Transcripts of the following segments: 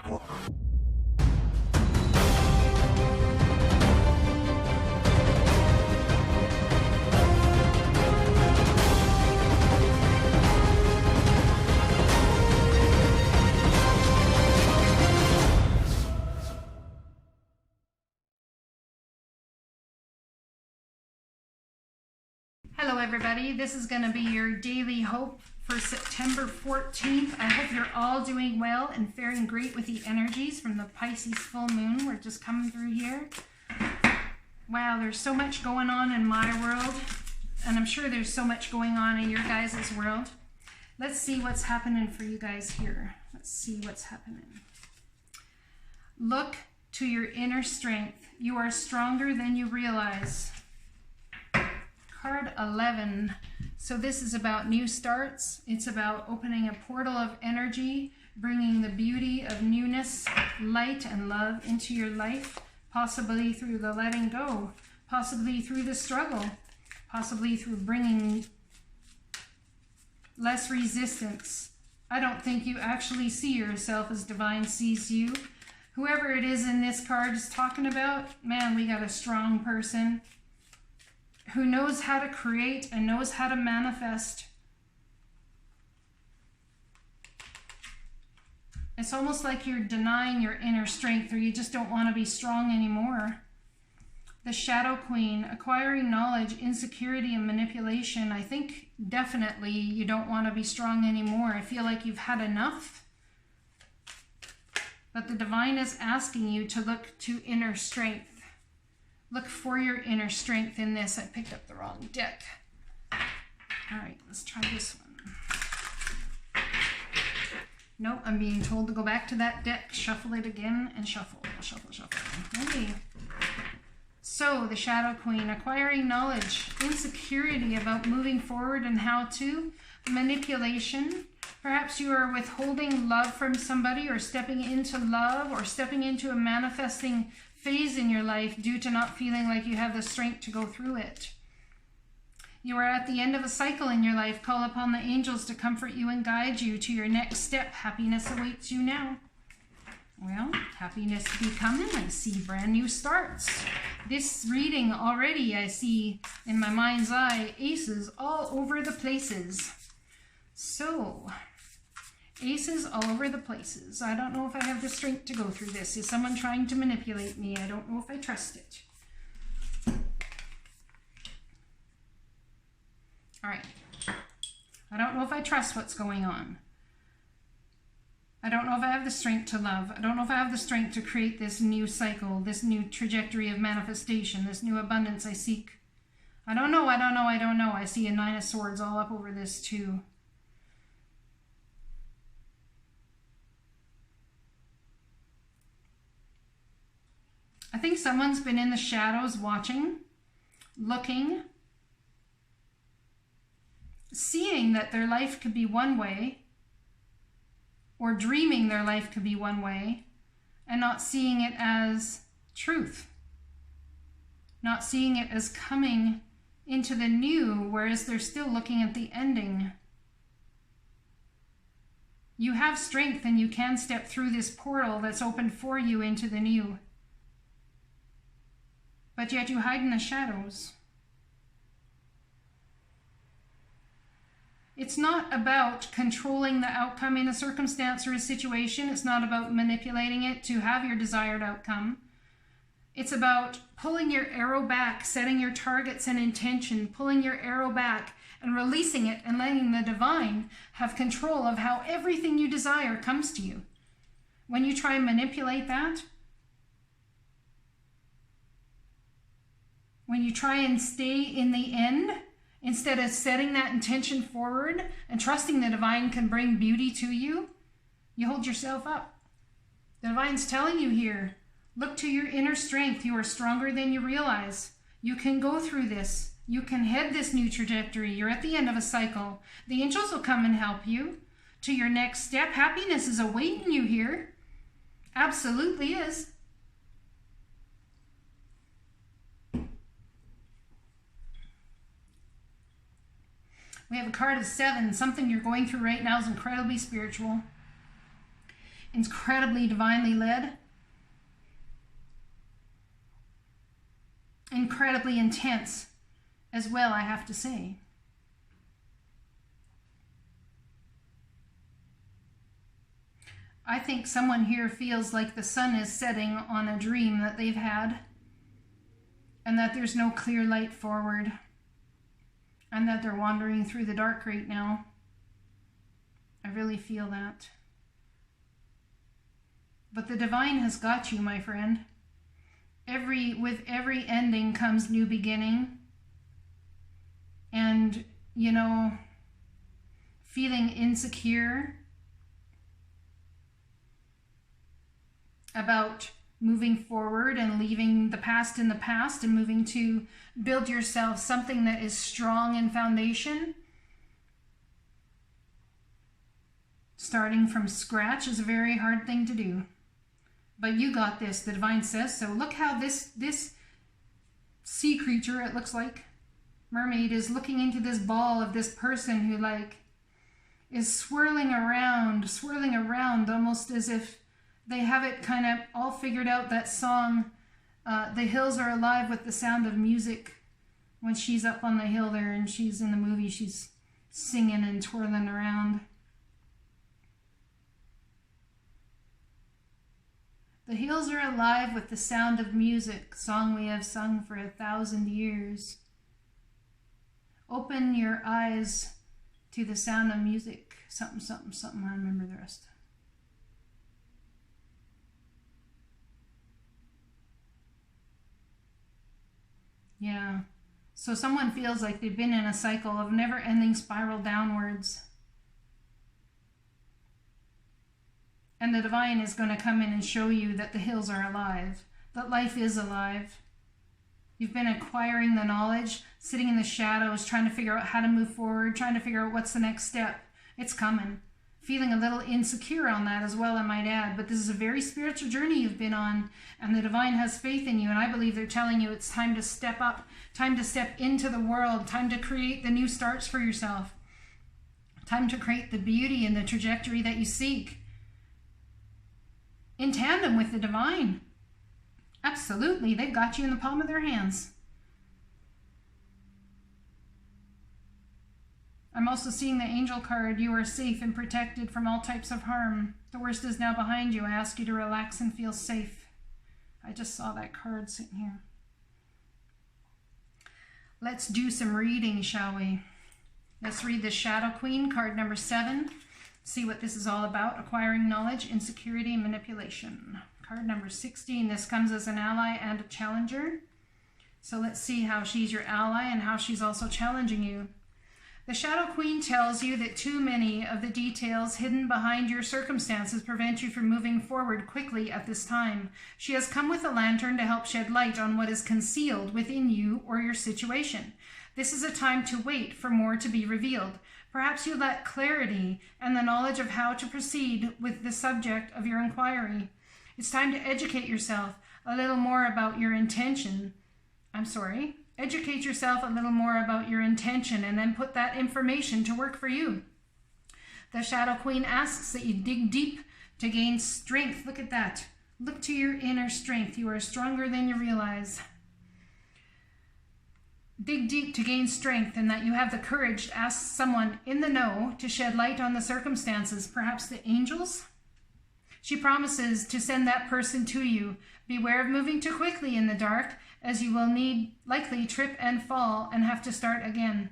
Hello everybody, this is going to be your daily hope for September 14th. I hope you're all doing well and faring great with the energies from the Pisces full moon. We're just coming through here. Wow, there's so much going on in my world, and I'm sure there's so much going on in your guys' world. Let's see what's happening for you guys here. Let's see what's happening. Look to your inner strength. You are stronger than you realize. Card 11. So this is about new starts. It's about opening a portal of energy, bringing the beauty of newness, light, and love into your life, possibly through the letting go, possibly through the struggle, possibly through bringing less resistance. I don't think you actually see yourself as divine sees you. Whoever it is in this card is talking about, man, we got a strong person who knows how to create and knows how to manifest. It's almost like you're denying your inner strength, or you just don't want to be strong anymore. The Shadow Queen, acquiring knowledge, insecurity, and manipulation. I think definitely you don't want to be strong anymore. I feel like you've had enough. But the divine is asking you to look to inner strength. Look for your inner strength in this. I picked up the wrong deck. All right, let's try this one. Nope, I'm being told to go back to that deck, shuffle it again, and shuffle, shuffle, shuffle. Okay. So, the Shadow Queen, acquiring knowledge, insecurity about moving forward and how to, manipulation. Perhaps you are withholding love from somebody, or stepping into love, or stepping into a manifesting phase in your life due to not feeling like you have the strength to go through it. You are at the end of a cycle in your life. Call upon the angels to comfort you and guide you to your next step. Happiness awaits you now. Well, happiness be coming. I see brand new starts. This reading already, I see in my mind's eye, aces all over the places. So, aces all over the places. I don't know if I have the strength to go through this. Is someone trying to manipulate me? I don't know if I trust it. All right. I don't know if I trust what's going on. I don't know if I have the strength to love. I don't know if I have the strength to create this new cycle, this new trajectory of manifestation, this new abundance I seek. I don't know. I see a 9 of Swords all up over this too. I think someone's been in the shadows watching, looking, seeing that their life could be one way, or dreaming their life could be one way, and not seeing it as truth, not seeing it as coming into the new, whereas they're still looking at the ending. You have strength and you can step through this portal that's opened for you into the new. But yet you hide in the shadows. It's not about controlling the outcome in a circumstance or a situation. It's not about manipulating it to have your desired outcome. It's about pulling your arrow back, setting your targets and intention, pulling your arrow back and releasing it and letting the divine have control of how everything you desire comes to you. When you try and manipulate that, when you try and stay in the end, instead of setting that intention forward and trusting the divine can bring beauty to you, you hold yourself up. The divine's telling you here, look to your inner strength. You are stronger than you realize. You can go through this. You can head this new trajectory. You're at the end of a cycle. The angels will come and help you to your next step. Happiness is awaiting you here. Absolutely is. We have a card of 7. Something you're going through right now is incredibly spiritual. incredibly divinely led, incredibly intense as well, I have to say. I think someone here feels like the sun is setting on a dream that they've had, and that there's no clear light forward, and that they're wandering through the dark right now. I really feel that. But the divine has got you, my friend. With every ending comes new beginning. And, you know, feeling insecure about moving forward and leaving the past in the past and moving to build yourself something that is strong in foundation. Starting from scratch is a very hard thing to do. But you got this, the divine says so. Look how this sea creature, it looks like, mermaid, is looking into this ball of this person who like is swirling around almost as if they have it kind of all figured out. That song, The Hills Are Alive with the Sound of Music, when she's up on the hill there and she's in the movie, she's singing and twirling around. The hills are alive with the sound of music, song we have sung for 1,000 years. Open your eyes to the sound of music, something, something, something, I remember the rest. Yeah, so someone feels like they've been in a cycle of never-ending spiral downwards. And the divine is going to come in and show you that the hills are alive, that life is alive. You've been acquiring the knowledge, sitting in the shadows, trying to figure out how to move forward, trying to figure out what's the next step. It's coming. Feeling a little insecure on that as well, I might add. But this is a very spiritual journey you've been on, and the divine has faith in you, and I believe they're telling you it's time to step up, time to step into the world, time to create the new starts for yourself, time to create the beauty and the trajectory that you seek, in tandem with the divine. Absolutely, they've got you in the palm of their hands. I'm also seeing the angel card. You are safe and protected from all types of harm. The worst is now behind you. I ask you to relax and feel safe. I just saw that card sitting here. Let's do some reading, shall we? Let's read the Shadow Queen, card number 7. See what this is all about. Acquiring knowledge, insecurity, and manipulation. Card number 16. This comes as an ally and a challenger. So let's see how she's your ally and how she's also challenging you. The Shadow Queen tells you that too many of the details hidden behind your circumstances prevent you from moving forward quickly at this time. She has come with a lantern to help shed light on what is concealed within you or your situation. This is a time to wait for more to be revealed. Perhaps you lack clarity and the knowledge of how to proceed with the subject of your inquiry. It's time to educate yourself a little more about your intention. Educate yourself a little more about your intention and then put that information to work for you. The Shadow Queen asks that you dig deep to gain strength. Look at that. Look to your inner strength. You are stronger than you realize. Dig deep to gain strength, and that you have the courage to ask someone in the know to shed light on the circumstances, perhaps the angels. She promises to send that person to you. Beware of moving too quickly in the dark, as you will likely trip and fall and have to start again.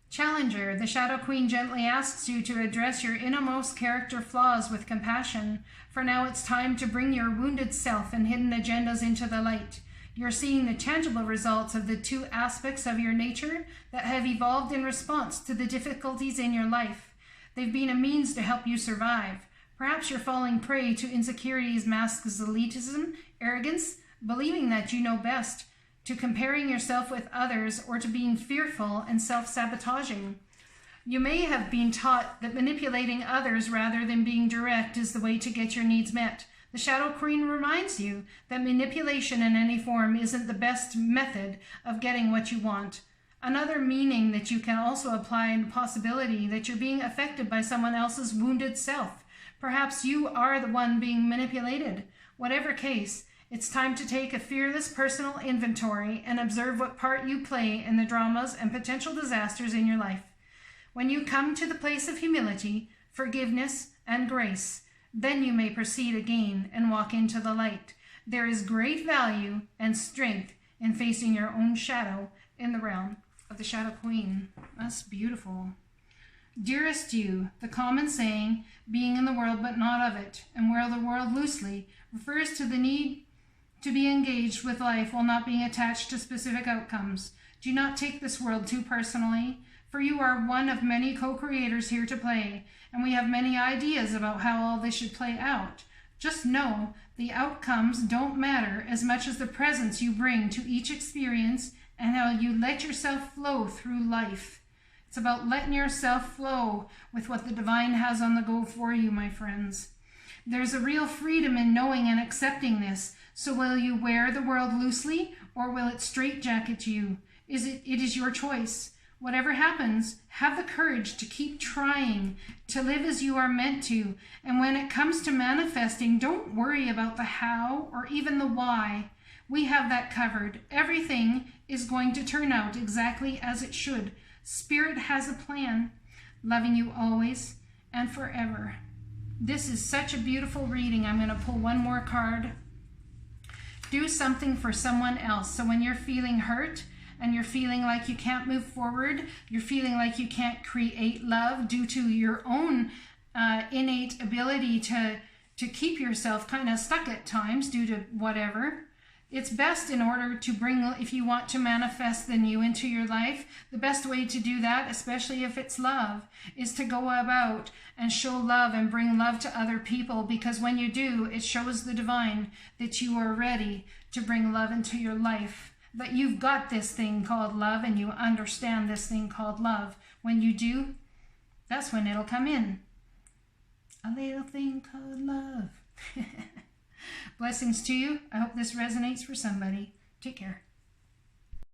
Challenger, the Shadow Queen gently asks you to address your innermost character flaws with compassion. For now it's time to bring your wounded self and hidden agendas into the light. You're seeing the tangible results of the two aspects of your nature that have evolved in response to the difficulties in your life. They've been a means to help you survive. Perhaps you're falling prey to insecurities masked as elitism, arrogance, believing that you know best, to comparing yourself with others, or to being fearful and self-sabotaging. You may have been taught that manipulating others rather than being direct is the way to get your needs met. The Shadow Queen reminds you that manipulation in any form isn't the best method of getting what you want. Another meaning that you can also apply in the possibility that you're being affected by someone else's wounded self. Perhaps you are the one being manipulated. Whatever case, it's time to take a fearless personal inventory and observe what part you play in the dramas and potential disasters in your life. When you come to the place of humility, forgiveness, and grace, then you may proceed again and walk into the light. There is great value and strength in facing your own shadow in the realm of the Shadow Queen. That's beautiful. Dearest you, the common saying, being in the world but not of it, and wear the world loosely, refers to the need to be engaged with life while not being attached to specific outcomes. Do not take this world too personally, for you are one of many co-creators here to play, and we have many ideas about how all this should play out. Just know the outcomes don't matter as much as the presence you bring to each experience and how you let yourself flow through life. It's about letting yourself flow with what the divine has on the go for you, my friends. There's a real freedom in knowing and accepting this. So will you wear the world loosely, or will it straitjacket you? It is your choice. Whatever happens, have the courage to keep trying, to live as you are meant to. And when it comes to manifesting, don't worry about the how or even the why. We have that covered. Everything is going to turn out exactly as it should. Spirit has a plan, loving you always and forever. This is such a beautiful reading. I'm going to pull one more card. Do something for someone else. So when you're feeling hurt and you're feeling like you can't move forward, you're feeling like you can't create love due to your own innate ability to keep yourself kind of stuck at times due to whatever, it's best in order to bring, if you want to manifest the new into your life, the best way to do that, especially if it's love, is to go about and show love and bring love to other people, because when you do, it shows the divine that you are ready to bring love into your life, that you've got this thing called love and you understand this thing called love. When you do, that's when it'll come in. A little thing called love. Blessings to you. I hope this resonates for somebody. Take care.